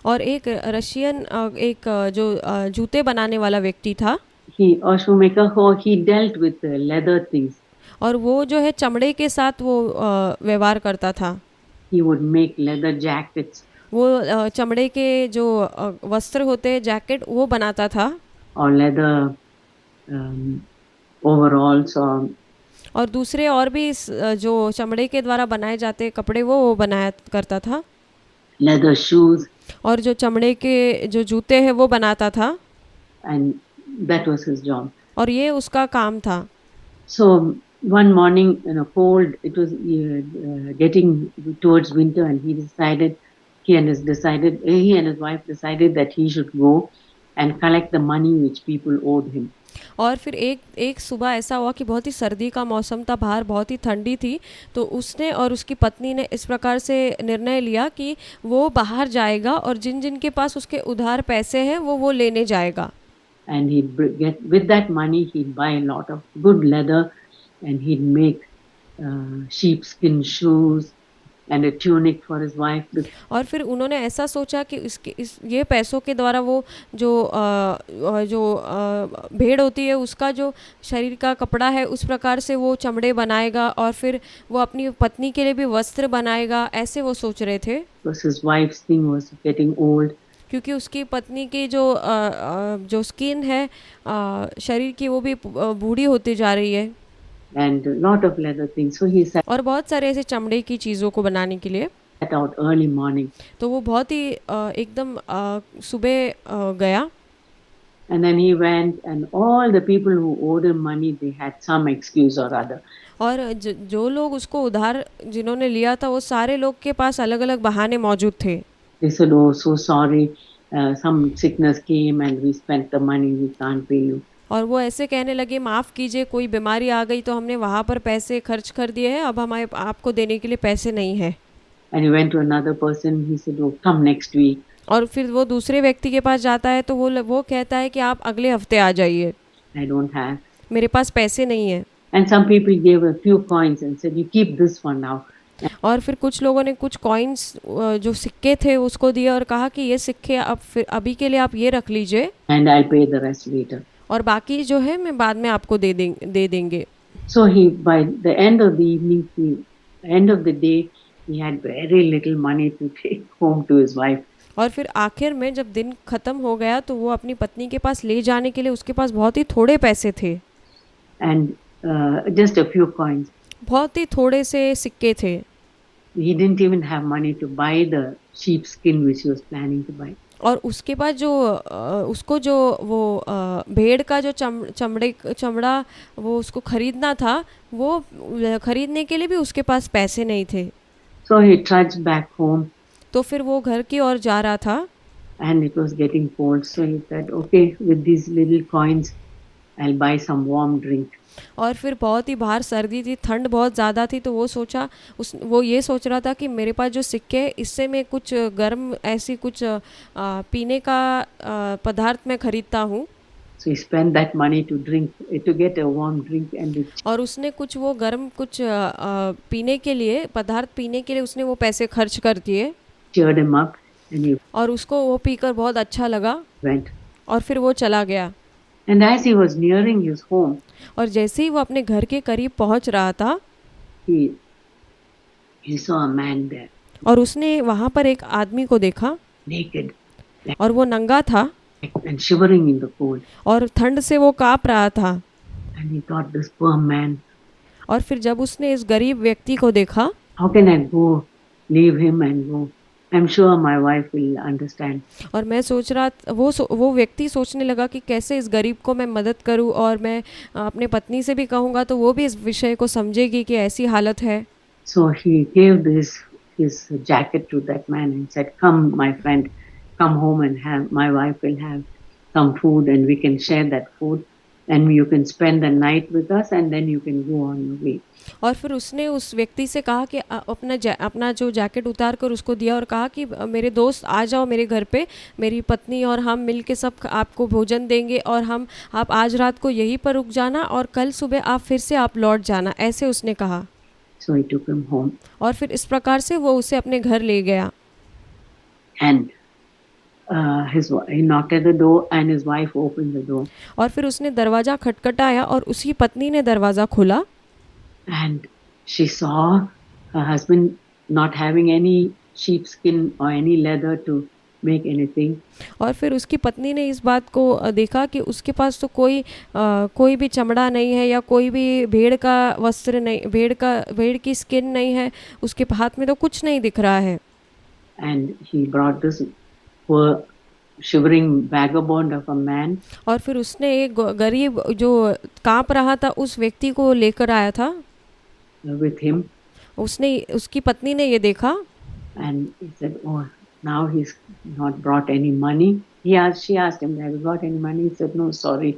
और एक रशियन एक जो जूते बनाने वाला व्यक्ति था। A shoemaker who he dealt with leather things. और वो जो है चमड़े के साथ वो व्यवहार करता था। He would make leather jackets. वो चमड़े के जो वस्त्र होते हैं, जैकेट, वो बनाता था। और leather overalls और दूसरे और भी जो चमड़े के द्वारा बनाए जाते कपड़े वो बनाया करता था। leather shoes. और जो चमड़े के जो जूते हैं वो बनाता था। And that was his job. और ये उसका काम था। So one morning in a cold, it was getting towards winter, and he and his wife decided that he should go and collect the money which people owed him. और फिर एक एक सुबह ऐसा हुआ कि बहुत ही सर्दी का मौसम था, बाहर बहुत ही ठंडी थी, तो उसने और उसकी पत्नी ने इस प्रकार से निर्णय लिया कि वो बाहर जाएगा और जिन-जिन के पास उसके उधार पैसे हैं वो लेने जाएगा। And he'd get with that money, he'd buy a lot of good leather, and he'd make sheepskin shoes and a tunic for his wife. और फिर उन्होंने ऐसा सोचा कि इसके इस ये पैसों के द्वारा वो जो भेड़ होती है उसका जो शरीर का कपड़ा है उस प्रकार से वो चमड़े बनाएगा और फिर वो अपनी पत्नी के लिए भी वस्त्र बनाएगा, ऐसे वो सोच रहे थे। Because his wife's skin was getting old. क्योंकि उसकी पत्नी की जो स्किन है शरीर की वो भी बूढ़ी होती जा रही है। And a lot of leather things. So he set और बहुत सारे ऐसे चमड़े की चीज़ों को बनाने के लिए out early morning. तो वो बहुत ही एकदम सुबह गया। And then he went, and all the people who owed him money, they had some excuse or other. और जो लोग उसको उधार जिन्होंने लिया था वो सारे लोग के पास अलग-अलग बहाने मौजूद थे। They said, "Oh, so sorry, some sickness came and we spent the money. We can't pay you." और वो ऐसे कहने लगे, माफ़ कीजिए, कोई बीमारी आ गई तो हमने वहाँ पर पैसे खर्च कर दिए हैं, अब हमारे आपको देने के लिए पैसे नहीं हैं। And he went to another person. He said, "Oh, come next week." और फिर वो दूसरे व्यक्ति के पास जाता है तो वो कहता है कि आप अगले हफ्ते आ जाइए, I don't have. मेरे पास पैसे नहीं हैं। And some people gave a few coins and said, "You keep this for now." और फिर कुछ लोगों ने कुछ कॉइन्स जो सिक्के थे उसको दिए और कहा कि ये सिक्के अब फिर अभी के लिए आप ये रख लीजिए And I'll pay the rest later. और बाकी जो है मैं बाद में आपको दे देंगे। So by the end of the evening, end of the day, he had very little money to take home to his wife. और फिर आखिर में जब दिन ख़त्म हो गया तो वो अपनी पत्नी के पास ले जाने के लिए उसके पास बहुत ही थोड़े पैसे थे। And just a few coins. बहुत ही थोड़े से सिक्के थे। He didn't even have money to buy the sheepskin which he was planning to buy. और उसके बाद उसको जो वो भेड़ का जो चमड़ा वो उसको खरीदना था, वो खरीदने के लिए भी उसके पास पैसे नहीं थे। So he trudged back home. तो फिर वो घर की ओर जा रहा था। And it was getting cold, so he said, "Okay, with these little coins, I'll buy some warm drink." और फिर बहुत ही बाहर सर्दी थी, ठंड बहुत ज़्यादा थी, तो वो ये सोच रहा था कि मेरे पास जो सिक्के हैं इससे मैं कुछ गर्म ऐसी कुछ पीने का पदार्थ मैं खरीदता हूँ। So he spent that money to get a warm drink, and और उसने कुछ वो गर्म कुछ पीने के लिए पदार्थ पीने के लिए उसने वो पैसे खर्च कर दिए। cheered him up, and he और उसको वो पीकर बहुत अच्छा लगा went. और फिर वो चला गया। And as he was nearing his home, और जैसे ही वो अपने घर के करीब पहुंच रहा था he saw a man there, और उसने वहाँ पर एक आदमी को देखा naked और वो नंगा था and shivering in the cold. और ठंड से वो काँप रहा था। And he thought, this poor man, और फिर जब उसने इस गरीब व्यक्ति को देखा, how can I go leave him and go? I'm sure my wife will understand. और मैं सोच रहा वो व्यक्ति सोचने लगा कि कैसे इस गरीब को मैं मदद करूं और मैं अपने पत्नी से भी कहूँगा तो वो भी इस विषय को समझेगी कि ऐसी हालत है। So he gave his jacket to that man and said, "Come, my friend, come home and my wife will have some food and we can share that food and you can spend the night with us and then you can go on your way." और फिर उसने उस व्यक्ति से कहा कि अपना जो जैकेट उतार कर उसको दिया और कहा कि मेरे दोस्त आ जाओ मेरे घर पे, मेरी पत्नी और हम मिल के सब आपको भोजन देंगे और आप आज रात को यहीं पर रुक जाना और कल सुबह आप फिर से आप लौट जाना, ऐसे उसने कहा। So he took him home. और फिर इस प्रकार से वो उसे अपने घर ले गया। And he knocked at the door and his wife opened the door. और फिर उसने दरवाज़ा खटखटाया और उसकी पत्नी ने दरवाज़ा खोला। And she saw her husband not having any sheepskin or any leather to make anything. और फिर उसकी पत्नी ने इस बात को देखा कि उसके पास तो कोई भी चमड़ा नहीं है या कोई भी भेड़ का वस्त्र नहीं, भेड़ की स्किन नहीं है, उसके हाथ में तो कुछ नहीं दिख रहा है। And he brought this poor shivering vagabond of a man. और फिर उसने एक गरीब जो कांप रहा था उस व्यक्ति को लेकर आया था With him. उसकी पत्नी ने ये देखा And he said, "Oh, now he's not brought any money." She asked him, "Have you got any money?" He said, "No, sorry.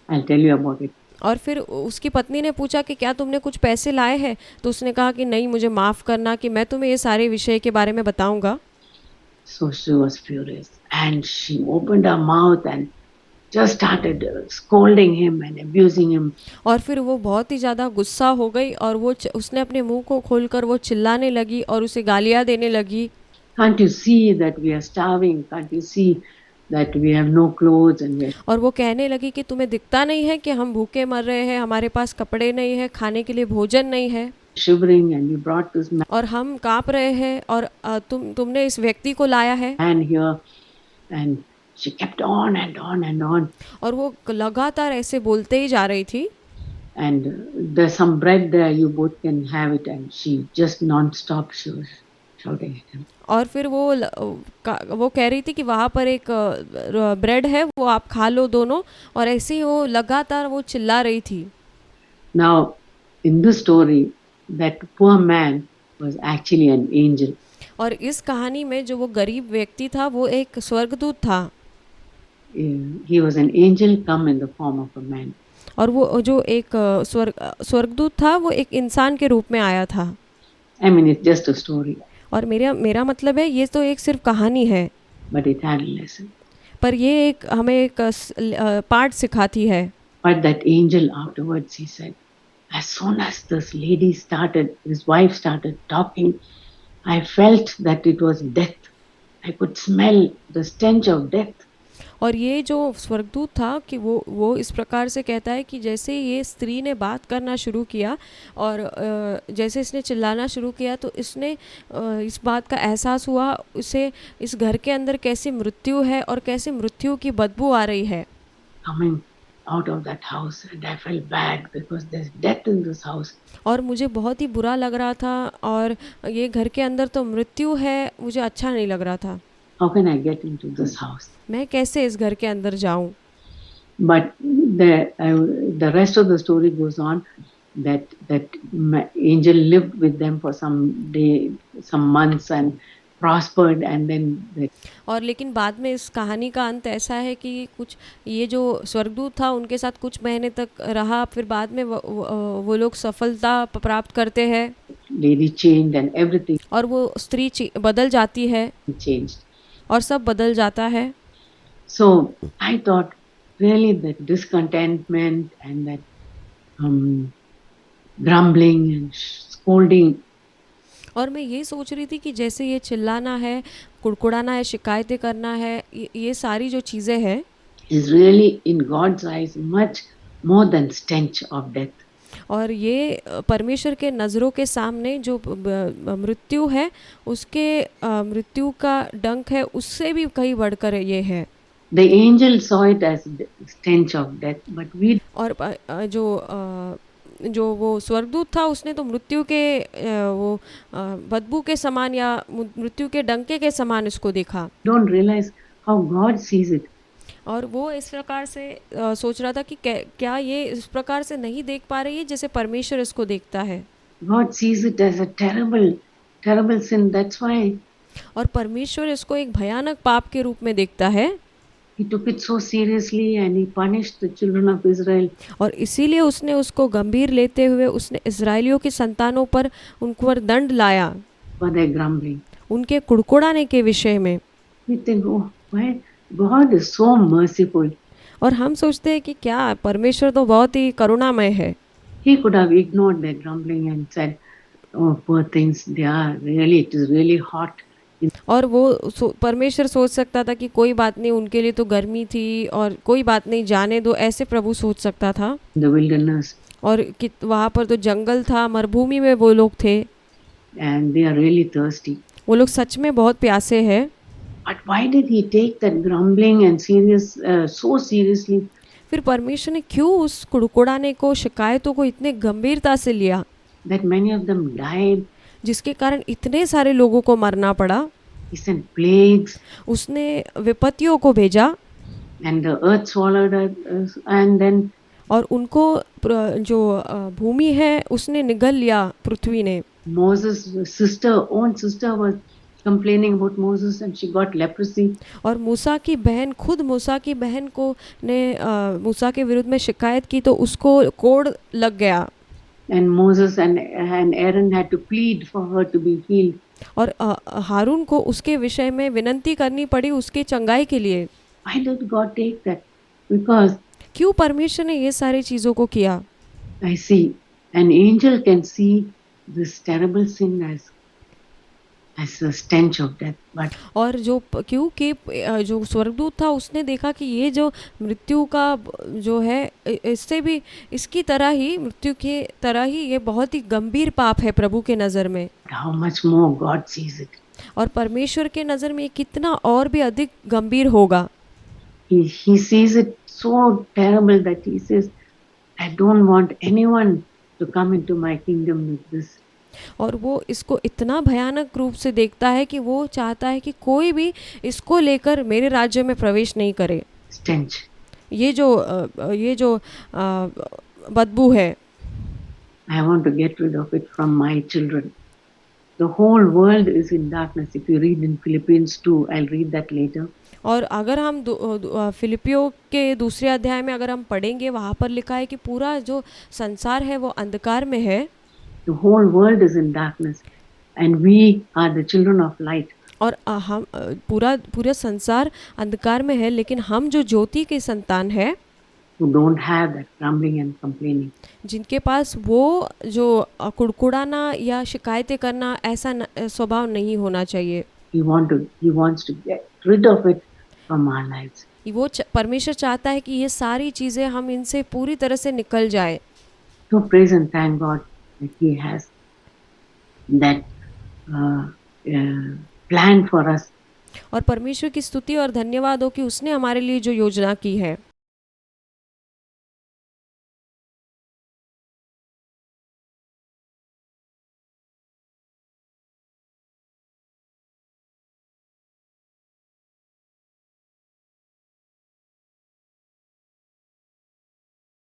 I'll tell you about it." और फिर उसकी पत्नी ने पूछा कि क्या तुमने कुछ पैसे लाए हैं? तो उसने कहा कि नहीं, मुझे माफ़ करना कि मैं तुम्हें ये सारे विषय के बारे में बताऊँगा। So she was furious, and she opened her mouth and just started scolding him and abusing him. और फिर वो बहुत ही ज़्यादा गुस्सा हो गई और उसने अपने मुँह को खोलकर वो चिल्लाने लगी और उसे गालियाँ देने लगी। Can't you see that we are starving? Can't you see that we have no clothes and we are और वो कहने लगी कि तुम्हें दिखता नहीं है कि हम भूखे मर रहे हैं, हमारे पास कपड़े नहीं हैं, खाने के लिए भोजन नहीं है shivering, and you brought this और हम काँप रहे हैं और तुमने इस व्यक्ति को लाया है। man here? And she kept on and on and on. और वो लगातार ऐसे बोलते ही जा रही थी। And there's some bread there, you both can have it. And she just non-stop, she was shouting at him. और फिर वो कह रही थी कि वहाँ पर एक ब्रेड है, वो आप खा लो दोनों। और ऐसे ही वो लगातार वो चिल्ला रही थी। Now, in this story, that poor man was actually an angel. और इस कहानी में जो वो गरीब व्यक्ति था वो एक स्वर्गदूत था। He was an angel come in the form of a man. और वो जो एक स्वर्गदूत था वो एक इंसान के रूप में आया था। I mean, it's just a story, और मेरा मतलब है ये तो एक सिर्फ कहानी है, but it had a lesson. पर ये एक हमें एक पाठ सिखाती है। But that angel afterwards, he said, as soon as his wife started talking, I felt that it was death. I could smell the stench of death. और ये जो स्वर्गदूत था कि वो इस प्रकार से कहता है कि जैसे ये स्त्री ने बात करना शुरू किया और जैसे इसने चिल्लाना शुरू किया तो इसने इस बात का एहसास हुआ उसे इस घर के अंदर कैसी मृत्यु है और कैसे मृत्यु की बदबू आ रही है। Coming out of that house, and I felt bad because there's death in this house. और मुझे बहुत ही बुरा लग रहा था और ये घर के अंदर तो मृत्यु है, मुझे अच्छा नहीं लग रहा था। How can I get into this house? मैं कैसे इस घर के अंदर जाऊं? But the rest of the story goes on that angel lived with them for some months and prospered, and then और लेकिन बाद में इस कहानी का अंत ऐसा है कि कुछ ये जो स्वर्गदूत था उनके साथ कुछ महीने तक रहा, फिर बाद में वो लोग सफलता प्राप्त करते हैं lady changed and everything और वो स्त्री बदल जाती है changed. और सब बदल जाता है। So I thought really that discontentment and that grumbling and scolding, और मैं ये सोच रही थी कि जैसे ये चिल्लाना है, कुड़कुड़ाना है, शिकायतें करना है, ये सारी जो चीज़ें हैं is really in God's eyes much more than stench of death. और ये परमेश्वर के नज़रों के सामने जो मृत्यु है उसके मृत्यु का डंक है उससे भी कहीं बढ़कर ये है। The angel saw it as stench of death, but we और जो वो स्वर्गदूत था उसने तो मृत्यु के वो बदबू के समान या मृत्यु के डंके के समान इसको देखा। don't realize how God sees it. और वो इस प्रकार से सोच रहा था कि क्या ये इस प्रकार से नहीं देख पा रही है जैसे परमेश्वर इसको देखता है। God sees it as a terrible sin. That's why और परमेश्वर इसको एक भयानक पाप के रूप में देखता है। He took it so seriously and he punished the children of Israel. और इसीलिए उसने उसको गंभीर लेते हुए उसने इज़राइलियों की संतानों पर उनको पर दंड लाया For their grumbling. उनके कुड़कुड़ाने के विषय में। We think, oh, why God is so merciful. और हम सोचते हैं कि क्या परमेश्वर तो बहुत ही करुणामय है। He could have ignored their grumbling and said, oh, poor things, it is really hot. और वो परमेश्वर सोच सकता था कि कोई बात नहीं, उनके लिए तो गर्मी थी और कोई बात नहीं, जाने दो, ऐसे प्रभु सोच सकता था। The wilderness. और कि वहाँ पर तो जंगल था, मरुभूमि में वो लोग थे। And they are really thirsty. वो लोग सच में बहुत प्यासे हैं। But why did he take that grumbling and so seriously? फिर परमेश्वर ने क्यों उस कुड़कुड़ाने को, शिकायतों को इतने गंभीरता से लिया? That many of them died. जिसके कारण इतने सारे लोगों को मरना पड़ा। He sent plagues. उसने विपत्तियों को भेजा। And the earth swallowed us, and then और उनको जो भूमि है उसने निगल लिया पृथ्वी ने। Moses' own sister was complaining about Moses and she got leprosy. और मूसा की बहन, खुद मूसा की बहन को ने मूसा के विरुद्ध में शिकायत की तो उसको कोढ़ लग गया। And Moses and Aaron had to plead for her to be healed. और हारून को उसके विषय में विनंती करनी पड़ी उसके चंगाई के लिए। Why did God take that? Because क्यों परमेश्वर ने ये सारी चीज़ों को किया? I see an angel can see this terrible sin as a stench of death, but और क्योंकि जो स्वर्गदूत था उसने देखा कि ये जो मृत्यु का जो है इससे भी इसकी तरह ही मृत्यु की तरह ही ये बहुत ही गंभीर पाप है प्रभु के नज़र में। how much more God sees it. और परमेश्वर के नज़र में ये कितना और भी अधिक गंभीर होगा। He sees it so terrible that he says, I don't want anyone to come into my kingdom with this. और वो इसको इतना भयानक रूप से देखता है कि वो चाहता है कि कोई भी इसको लेकर मेरे राज्य में प्रवेश नहीं करे। Stench. ये जो बदबू है। I want to get rid of it from my children. The whole world is in darkness. If you read in Philippians 2, I'll read that later. और अगर हम फिलिपियो के दूसरे अध्याय में अगर हम पढ़ेंगे वहाँ पर लिखा है कि पूरा जो संसार है वो अंधकार में है। The whole world is in darkness and we are the children of light. और हम पूरा संसार अंधकार में है लेकिन हम जो ज्योति के संतान है who don't have that grumbling and complaining. जिनके पास वो जो कुड़कुड़ाना या शिकायतें करना ऐसा स्वभाव नहीं होना चाहिए। He wants to get rid of it from our lives. वो परमेश्वर चाहता है कि ये सारी चीज़ें हम इनसे पूरी तरह से निकल जाए। So praise and thank God that He has that plan for us. और परमेश्वर की स्तुति और धन्यवाद हो कि उसने हमारे लिए जो योजना की है।